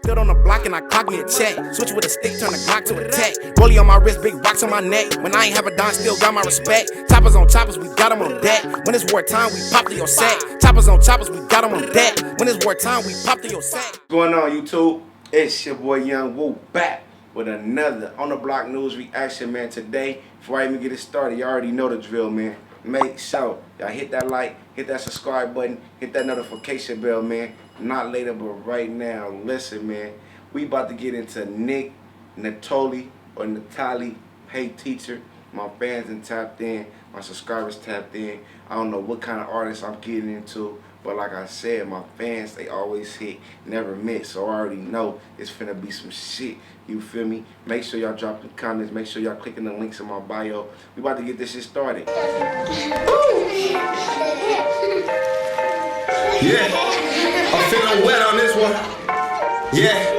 stood on the block and I clocked me a check. Switch with a stick, turn the Glock to a tech. Rollie on my wrist, big rocks on my neck. When I ain't have a dime, still got my respect. Choppers on choppers, we got them on deck. When it's wartime, we pop to your set. Choppers on choppers, we got them on deck. When it's wartime, we pop to your set. What's going on, YouTube? It's your boy Young Woo back with another On The Block News reaction, man. Today, before I even get it started, you already know the drill, man. Make sure y'all hit that like, hit that subscribe button, hit that notification bell, man. Not later, but right now. Listen, man, we about to get into Nittoli or Nittoli, Hey Teacher. My fans and tapped in, my subscribers tapped in. I don't know what kind of artist I'm getting into, but like I said, my fans, they always hit, never miss. So I already know it's finna be some shit. You feel me? Make sure y'all drop the comments. Make sure y'all clicking the links in my bio. We about to get this shit started. Yeah, I'm feeling wet on this one. Yeah.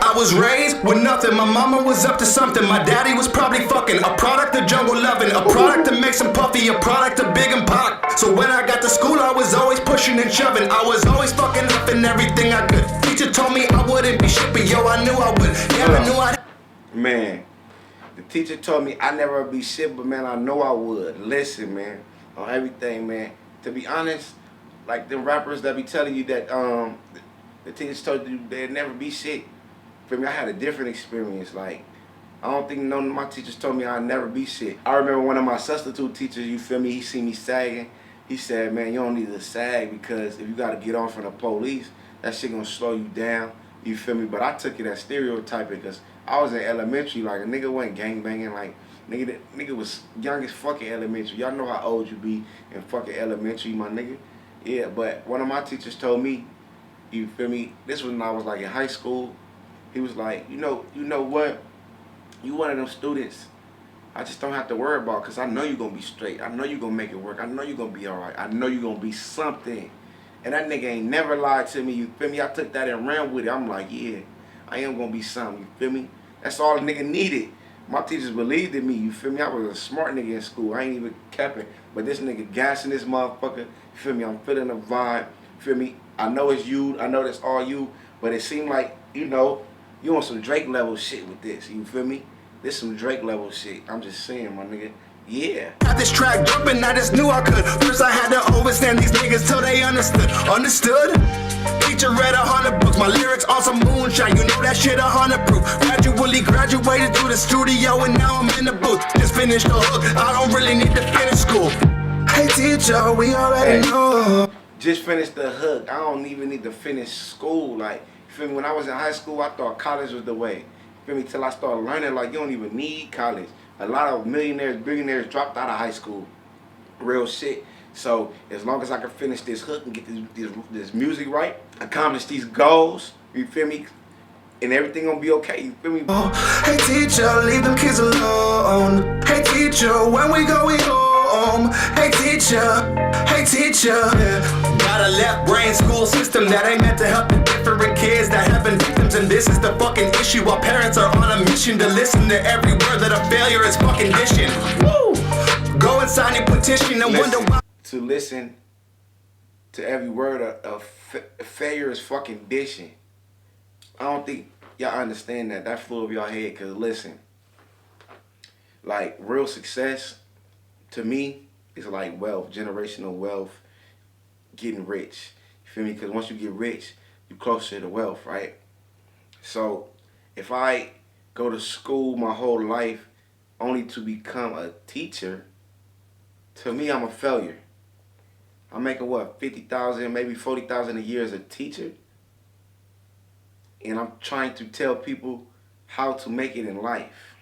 I was raised with nothing. My mama was up to something. My daddy was probably fucking. A product of jungle loving. A product that makes him puffy. A product of big and pop. So when I got to school, I was always pushing and shoving. I was always fucking up in everything I could. Teacher told me I wouldn't be shit, but yo, I knew I would. Yeah, I knew I. Man, the teacher told me I never be shit, but man, I know I would. Listen, man, on everything, man. To be honest, like the rappers that be telling you that the teachers told you they'd never be shit. For me, I had a different experience. Like, I don't think none of my teachers told me I'd never be shit. I remember one of my substitute teachers, you feel me, he see me sagging. He said, man, you don't need to sag because if you got to get on from the police, that shit gonna slow you down. You feel me? But I took it as stereotyping because I was in elementary. Like, a nigga wasn't gangbanging. Like, nigga was young as fucking elementary. Y'all know how old you be in fucking elementary, my nigga. Yeah, but one of my teachers told me, you feel me, this was when I was like in high school. He was like, you know what? You one of them students I just don't have to worry about because I know you're going to be straight. I know you're going to make it work. I know you're going to be all right. I know you're going to be something. And that nigga ain't never lied to me. You feel me? I took that and ran with it. I'm like, yeah, I am going to be something. You feel me? That's all the nigga needed. My teachers believed in me. You feel me? I was a smart nigga in school. I ain't even capping. But this nigga gassing this motherfucker. You feel me? I'm feeling the vibe. You feel me? I know it's you. I know that's all you. But it seemed like, you on some Drake level shit with this, you feel me? This some Drake level shit. I'm just saying, my nigga. Yeah. Had this track jumping, I just knew I could. First I had to overstand these niggas till they understood. Understood? Teacher read 100 books, my lyrics on some moonshine. You know that shit 100 proof. Gradually graduated to the studio and now I'm in the booth. Just finished the hook, I don't really need to finish school. Hey teacher, we already know. Just finished the hook. I don't even need to finish school. Like, feel me? When I was in high school, I thought college was the way. Feel me? Till I started learning, like, you don't even need college. A lot of millionaires, billionaires dropped out of high school. Real shit. So as long as I can finish this hook and get this music right, accomplish these goals, you feel me? And everything gonna be okay. You feel me? Oh, hey teacher, leave them kids alone. Hey teacher, when we go, we go home. Hey teacher, yeah. Got a left brain school system that ain't meant to help the different kids that have been victims, and this is the fucking issue. While parents are on a mission to listen to every word that a failure is fucking dishing. Woo! Go and sign a petition and wonder why. To listen to every word a failure is fucking dishing. I don't think y'all understand that. That flew over y'all head, because listen, like, real success to me is like wealth, generational wealth, getting rich. You feel me? Because once you get rich, you closer to wealth, right? So if I go to school my whole life only to become a teacher, to me I'm a failure. I'm making what, 50,000, maybe 40,000 a year as a teacher, and I'm trying to tell people how to make it in life.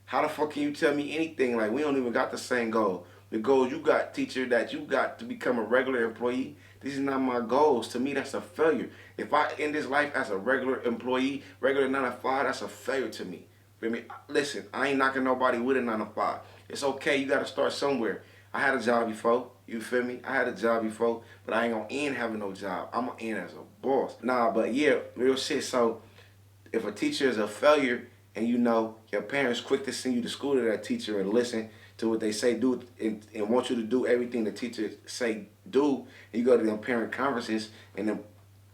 How the fuck can you tell me anything? Like, we don't even got the same goal. The goals you got, teacher, that you got to become a regular employee, these are not my goals. To me, that's a failure. If I end this life as a regular employee, regular 9 to 5, that's a failure to me. Feel me? Listen, I ain't knocking nobody with a 9 to 5. It's okay, you got to start somewhere. I had a job before, you feel me? I had a job before, but I ain't gonna end having no job. I'm gonna end as a boss. Nah, but yeah, real shit. So if a teacher is a failure and your parents quick to send you to school to that teacher and listen to what they say, do, and want you to do everything the teacher say do, and you go to them parent conferences and them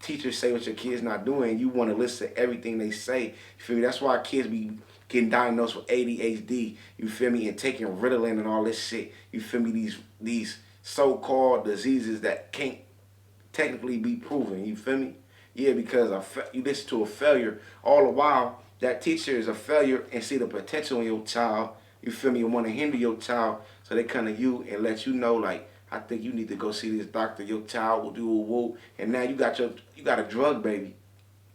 teachers say what your kid's not doing, you want to listen to everything they say. You feel me? That's why kids be getting diagnosed with ADHD. You feel me? And taking Ritalin and all this shit. You feel me? These so-called diseases that can't technically be proven. You feel me? Yeah, because you listen to a failure all the while. That teacher is a failure and see the potential in your child. You feel me? And want to hinder your child, so they come to you and let you know, like, I think you need to go see this doctor. Your child will do a woo, and now you got a drug baby.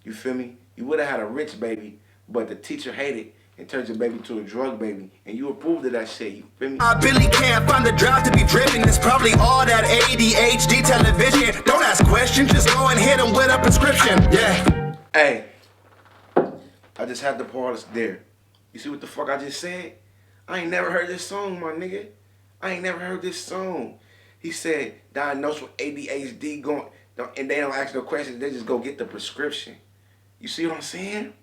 You feel me? You would have had a rich baby, but the teacher hated and turned your baby to a drug baby, and you approved of that shit. You feel me? I really can't find the drive to be driven. It's probably all that ADHD television. Don't ask questions, just go and hit them with a prescription. Yeah. Hey, I just had to pause there. You see what the fuck I just said? I ain't never heard this song, my nigga. I ain't never heard this song. He said, diagnosed with ADHD, and they don't ask no questions, they just go get the prescription. You see what I'm saying?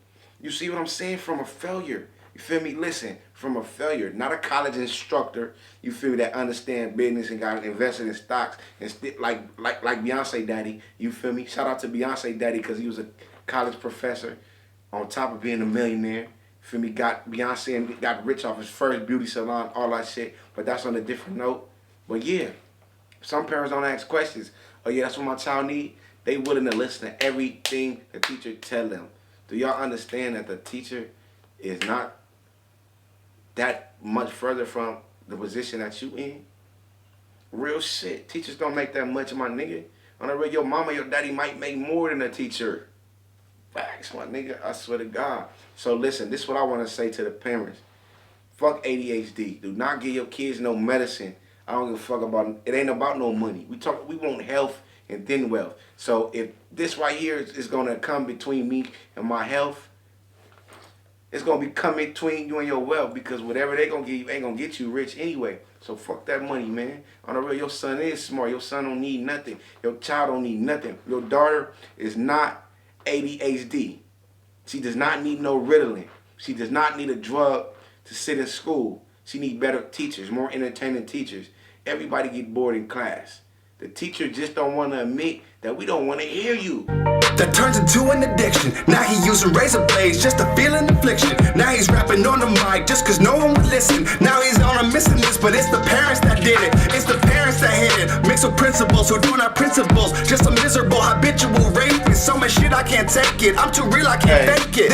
You see what I'm saying? From a failure. You feel me? Listen, from a failure, not a college instructor, you feel me, that understand business and got invested in stocks and like Beyonce daddy, you feel me? Shout out to Beyonce daddy because he was a college professor on top of being a millionaire. Feel me? Got Beyonce and got rich off his first beauty salon, all that shit. But that's on a different note. But yeah, some parents don't ask questions. Oh yeah, that's what my child need. They willing to listen to everything the teacher tell them. Do y'all understand that the teacher is not that much further from the position that you in? Real shit. Teachers don't make that much, my nigga. On the real, your mama, your daddy might make more than a teacher. Facts, my nigga. I swear to God. So listen, this is what I want to say to the parents. Fuck ADHD. Do not give your kids no medicine. I don't give a fuck about it. Ain't about no money. We want health and then wealth. So if this right here is gonna come between me and my health, it's gonna be coming between you and your wealth, because whatever they gonna give you ain't gonna get you rich anyway. So fuck that money, man. On the real, your son is smart. Your son don't need nothing. Your child don't need nothing. Your daughter is not ADHD. She does not need no Ritalin. She does not need a drug to sit in school. She needs better teachers, more entertaining teachers. Everybody get bored in class. The teacher just don't want to admit that we don't want to hear you. That turns into an addiction. Now he using razor blades just to feel an affliction. Now he's rapping on the mic just cause no one would listen. Now he's on a missing list, but it's the parents that did it. It's the parents that hit it. Mixed with principals who do not principles. Just a miserable habitual rapist. So much shit I can't take it. I'm too real, I can't fake it.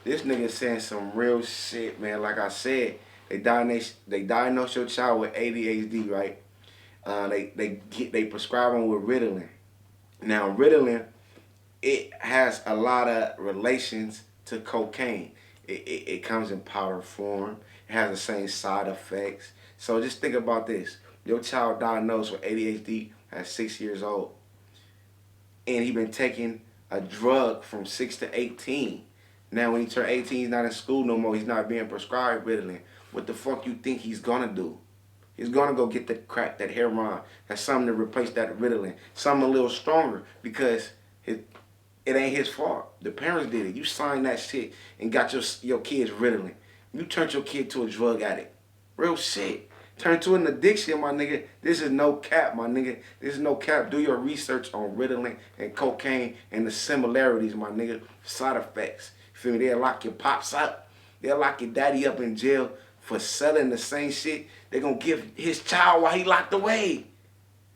This nigga saying some real shit, man. Like I said, they diagnose your child with ADHD, right? They prescribe them with Ritalin. Now Ritalin, it has a lot of relations to cocaine. It comes in powder form. It has the same side effects. So just think about this. Your child diagnosed with ADHD at 6 years old. And he been taking a drug from 6 to 18. Now when he turned 18, he's not in school no more. He's not being prescribed Ritalin. What the fuck you think he's gonna do? He's gonna go get the crack, that heroin, that's something to replace that Ritalin. Something a little stronger, because it ain't his fault. The parents did it. You signed that shit and got your kids Ritalin. You turned your kid to a drug addict. Real shit. Turned to an addiction, my nigga. This is no cap, my nigga. This is no cap. Do your research on Ritalin and cocaine and the similarities, my nigga. Side effects. You feel me? They'll lock your pops up. They'll lock your daddy up in jail for selling the same shit they're gonna give his child while he locked away.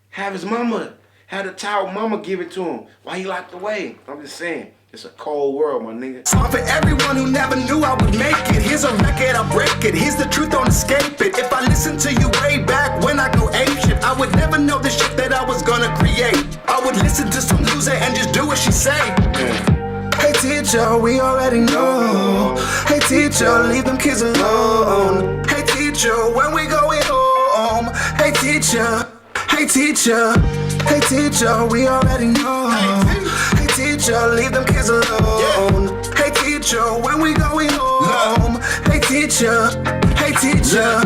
Have his mama, have the child mama give it to him while he locked away. I'm just saying, it's a cold world, my nigga. Song for everyone who never knew I would make it. Here's a record, I'll break it. Here's the truth, don't escape it. If I listen to you way back when I go apeshit, I would never know the shit that I was gonna create. I would listen to some loser and just do what she say. Yeah. Hey teacher, we already know. Hey teacher, leave them kids alone. Hey teacher, when we going home. Hey teacher, hey teacher, hey teacher, we already know. Hey teacher, leave them kids alone. Hey teacher, when we going home. Hey teacher, hey teacher.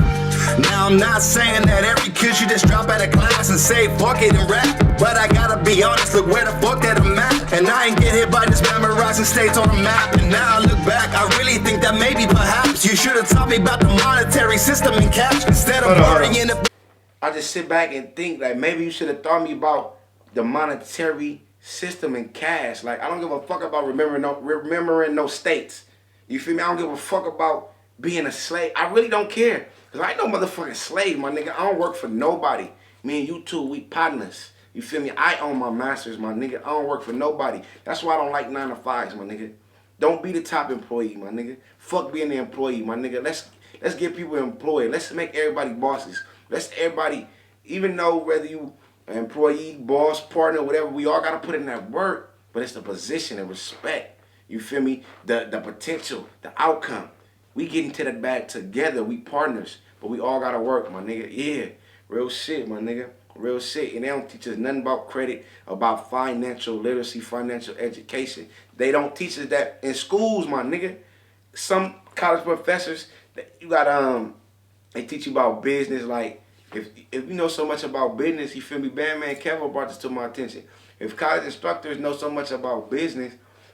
Now I'm not saying that every kid should just drop out of class and say fuck it and rap, but I gotta be honest, look where the fuck that I'm at. And I ain't get hit by just memorizing states on a map. And now I look back, I really think that maybe perhaps you should have taught me about the monetary system and cash instead of worrying the... I just sit back and think like maybe you should have taught me about the monetary system and cash. Like I don't give a fuck about remembering no states. You feel me? I don't give a fuck about being a slave. I really don't care. Cause I ain't no motherfucking slave, my nigga. I don't work for nobody. Me and you two, we partners. You feel me? I own my masters, my nigga. I don't work for nobody. That's why I don't like 9 to 5s, my nigga. Don't be the top employee, my nigga. Fuck being the employee, my nigga. Let's get people employed. Let's make everybody bosses. Let's everybody, even though whether you an employee, boss, partner, whatever, we all gotta put in that work. But it's the position and respect. You feel me? The potential, the outcome. We get into that bag together. We partners. But we all gotta work, my nigga. Yeah. Real shit, my nigga. Real shit. And they don't teach us nothing about credit, about financial literacy, financial education. They don't teach us that in schools, my nigga. Some college professors, you got they teach you about business. Like if you know so much about business, you feel me? Bandman Kevin brought this to my attention. If college instructors know so much about business,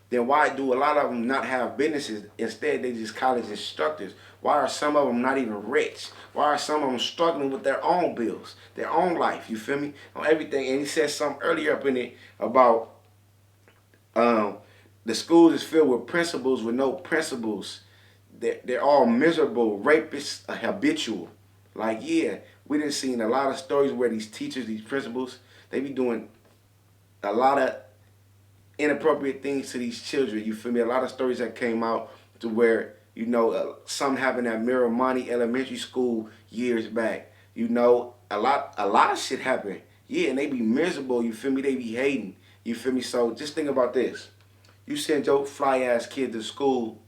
then why do a lot of them not have businesses? Instead, they just college instructors. Why are some of them not even rich? Why are some of them struggling with their own bills, their own life? You feel me? On everything. And he said something earlier up in it about the schools is filled with principals with no principles. They're all miserable, rapists, habitual. Like, yeah, we done seen a lot of stories where these teachers, these principals, they be doing a lot of inappropriate things to these children. You feel me? A lot of stories that came out to where, you know, some happened at Miramani Elementary School years back. You know, a lot of shit happened. Yeah, and they be miserable. You feel me? They be hating. You feel me? So just think about this. You send your fly ass kid to school,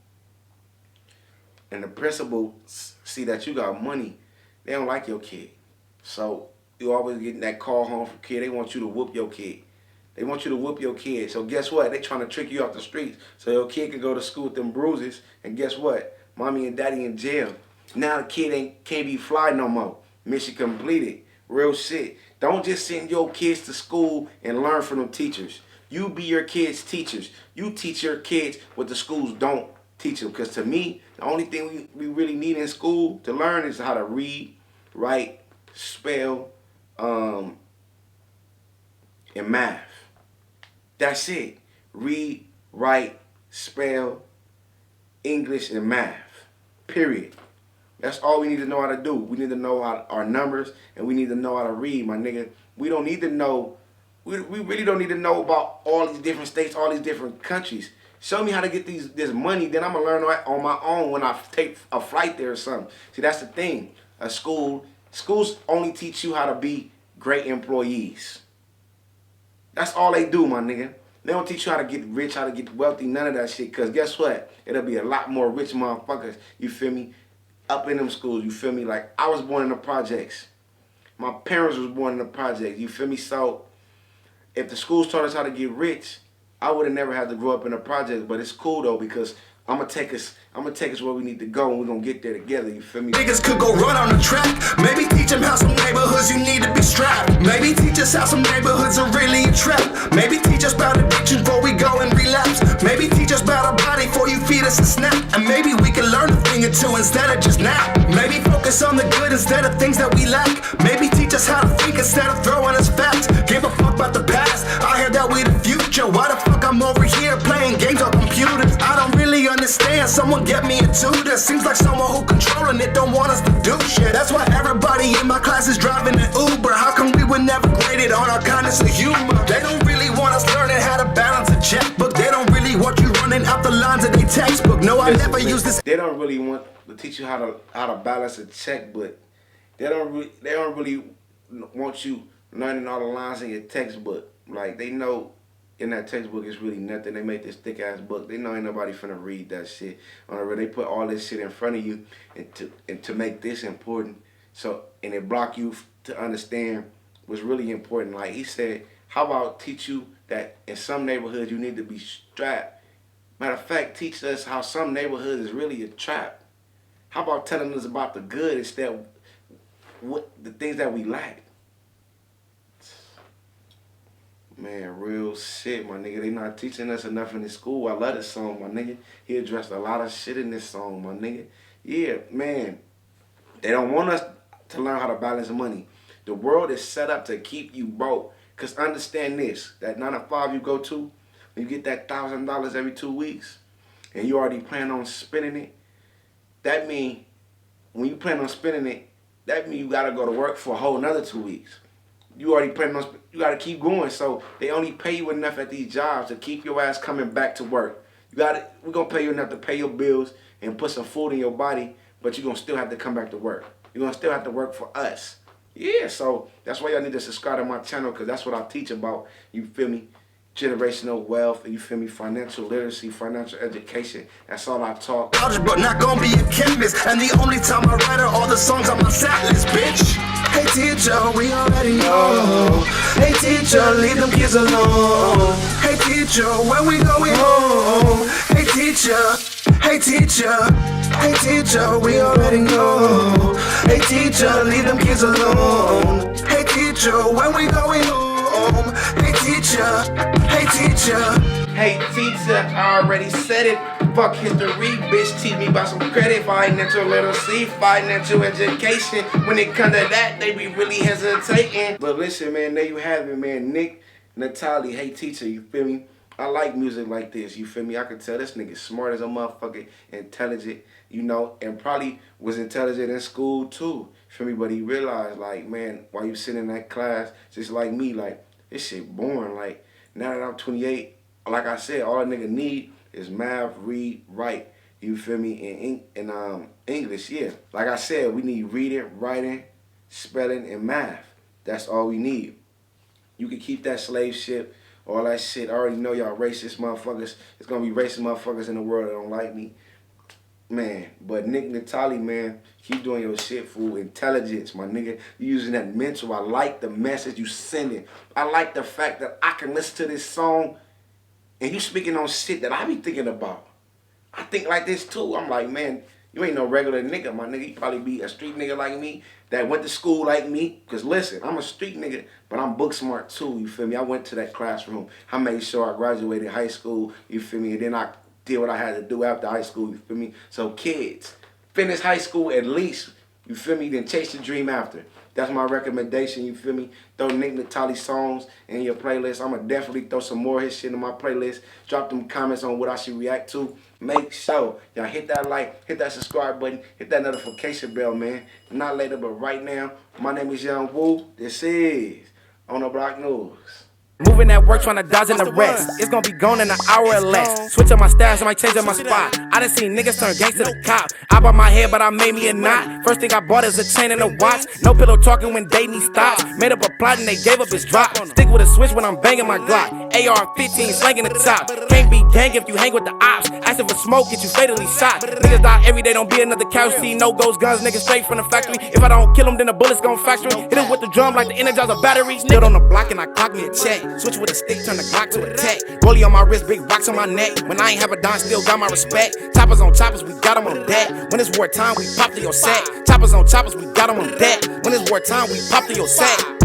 and the principal see that you got money. They don't like your kid. So you always getting that call home from kid. They want you to whoop your kid. They want you to whoop your kid. So guess what? They trying to trick you off the streets so your kid can go to school with them bruises. And guess what? Mommy and daddy in jail. Now the kid can't be fly no more. Mission completed. Real shit. Don't just send your kids to school and learn from them teachers. You be your kids' teachers. You teach your kids what the schools don't teach them. Because to me, the only thing we really need in school to learn is how to read, write, spell, and math. That's it. Read, write, spell, English, and math. Period. That's all we need to know how to do. We need to know our numbers, and we need to know how to read, my nigga. We don't need to know, we really don't need to know about all these different states, all these different countries. Show me how to get this money, then I'm going to learn on my own when I take a flight there or something. See, that's the thing. Schools only teach you how to be great employees. That's all they do, my nigga. They don't teach you how to get rich, how to get wealthy, none of that shit. Because guess what? It'll be a lot more rich motherfuckers, you feel me, up in them schools, you feel me? Like, I was born in the projects. My parents was born in the projects, you feel me? So, if the schools taught us how to get rich, I would have never had to grow up in the projects. But it's cool, though, because I'm gonna take us where we need to go, and we're gonna get there together, you feel me? Niggas could go run on the track. Maybe teach them how some neighborhoods you need to be strapped. Maybe teach us how some neighborhoods are really a trap. Maybe teach us about addiction before we go and relapse. Maybe teach us about our body before you feed us a snap. And maybe we can learn a thing or two instead of just nap. Maybe focus on the good instead of things that we lack. Maybe teach us how to think instead of throwing us facts. Give a fuck about the past. I heard that we the future. Why the fuck I'm over here playing games on computers? I don't really understand. Someone get me a tutor. Seems like someone who controlling it don't want us to do shit. That's why everybody in my class is driving an Uber. How come we were never graded on our kindness of humor? They don't really want us learning how to balance a checkbook. They don't really want you running out the lines of their textbook. No, I never use this. They don't really want to teach you how to balance a checkbook. They don't really want you learning all the lines in your textbook. Like, they know in that textbook it's really nothing. They make this thick ass book. They know ain't nobody finna read that shit. They put all this shit in front of you and to make this important. So, and it block you to understand what's really important. Like he said, how about teach you that in some neighborhoods you need to be strapped? Matter of fact, teach us how some neighborhoods is really a trap. How about telling us about the good instead of the things that we lack? Man, real shit, my nigga. They not teaching us enough in this school. I love this song, my nigga. He addressed a lot of shit in this song, my nigga. Yeah, man. They don't want us to learn how to balance money. The world is set up to keep you broke. Cause understand this, that 9 to 5 you go to, when you get that $1,000 every 2 weeks, and you already plan on spending it, that mean when you plan on spending it, that mean you gotta go to work for a whole another 2 weeks. You already planning on, you gotta keep going. So they only pay you enough at these jobs to keep your ass coming back to work. We're gonna pay you enough to pay your bills and put some food in your body, but you're gonna still have to come back to work. You're gonna still have to work for us. Yeah, so that's why y'all need to subscribe to my channel, because that's what I teach about, you feel me? Generational wealth, you feel me? Financial literacy, financial education. That's all I talk. But not gonna be a chemist, and the only time I write are all the songs on my set list, bitch. Hey teacher, we already know. Hey teacher, leave them kids alone. Hey teacher, when we going home? Hey teacher, hey teacher, hey teacher, we already know. Hey teacher, leave them kids alone. Hey teacher, when we going home? Hey teacher, hey teacher. Hey teacher, I already said it. Fuck history, bitch, teach me about some credit. Financial literacy, financial education. When it comes to that, they be really hesitating. But listen, man, there you have it, man. Nick, Nittoli, hey teacher, you feel me? I like music like this, you feel me? I can tell this nigga smart as a motherfucker, intelligent, you know, and probably was intelligent in school too, feel me? But he realized, like, man, while you sitting in that class, just like me, like, this shit boring. Like, now that I'm 28, like I said, all a nigga need is math, read, write. You feel me? In English, yeah. Like I said, we need reading, writing, spelling, and math. That's all we need. You can keep that slave ship, all that shit. I already know y'all racist motherfuckers. It's gonna be racist motherfuckers in the world that don't like me. Man, but Nick Nittoli, man, keep doing your shit, fool. Intelligence, my nigga. You using that mental. I like the message you sending. I like the fact that I can listen to this song and you speaking on shit that I be thinking about. I think like this too. I'm like, man, you ain't no regular nigga, my nigga. You probably be a street nigga like me that went to school like me. Cause listen, I'm a street nigga, but I'm book smart too, you feel me? I went to that classroom. I made sure I graduated high school, you feel me? And then I did what I had to do after high school, you feel me? So kids, finish high school at least, you feel me? Then chase your dream after. That's my recommendation, you feel me? Throw Nick Nittoli songs in your playlist. I'ma definitely throw some more of his shit in my playlist. Drop them comments on what I should react to. Make sure y'all hit that like, hit that subscribe button, hit that notification bell, man. Not later, but right now. My name is Young Woo. This is On the Block News. Moving at work, trying to dodge in the rest. It's gonna be gone in an hour or less. Switch up my stash, I might change up my spot. I done seen niggas turn gangsta to cop. I bought my head, but I made me a knot. First thing I bought is a chain and a watch. No pillow talking when dating stops. Made up a plot and they gave up his drop. Stick with a switch when I'm banging my Glock. AR-15 slanging the top. Can't be gang if you hang with the ops. Asking for smoke, get you fatally shot. Niggas die every day, don't be another couch. See no ghost guns, niggas straight from the factory. If I don't kill them, then the bullets gon' factory. Hit him with the drum like the Energizer battery. Stood on the block and I clocked me a check. Switch with a stick, turn the Glock to a tech. Rollie on my wrist, big rocks on my neck. When I ain't have a dime, still got my respect. Choppers on choppers, we got them on deck. When it's wartime, we pop to your set. Choppers on choppers, we got them on deck. When it's wartime, we pop to your set.